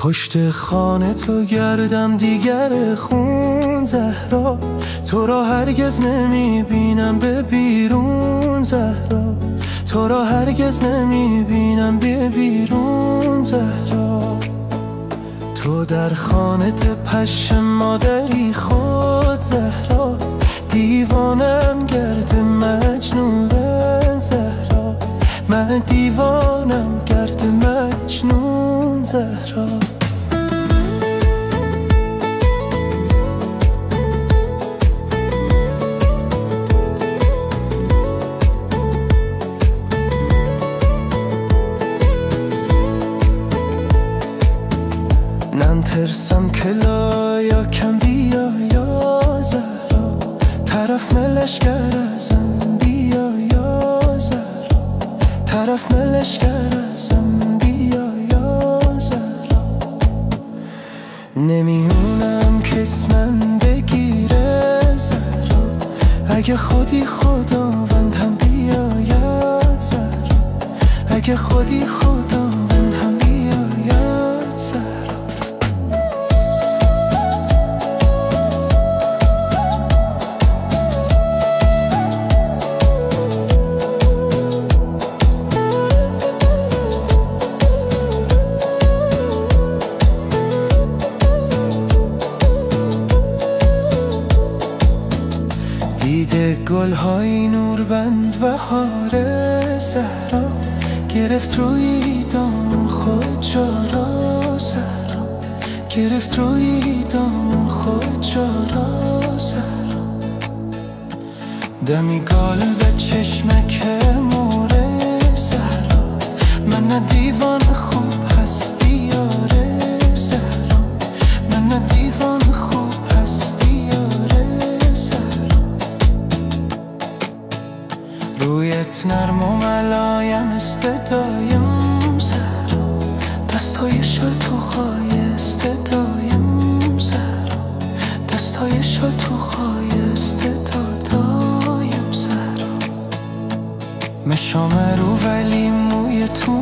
پشت خانه تو گردم دیگر خون زهرا، تو را هرگز نمیبینم به بیرون زهرا، تو را هرگز نمیبینم به بیرون زهرا. تو در خانه پش مادری خود زهرا، دیوانم گرد مجنون زهرا، من دیوانم گرد مجنون زهرا. نترسم که لایا کم بیا یا زهرا، طرف ملشگر ازم بیا یا زهرا، طرف ملشگر ازم بیا یا زهرا. نمیونم که اسمم بگیره زهرا، اگه خودی خداوند هم بیاید زهرا، اگه خودی خداوند هم بیاید زهرا. دیده گل‌های نوربند بهار زهرا، گرفت روی دامون خود جارا زهرا، گرفت روی دامون خود جارا زهرا. دمی گال به چشمک موره زهرا، من نه دیوان خوب هستی یاره زهرا، من نه دیوان خوب هستی یاره زهرا. رویت نرم و ملایم استدایم زهرا، دستای شل تو خواهی استدایم زهرا، دستای شل تو خواهی استدایم زهرا. مشام رو ولی موی تو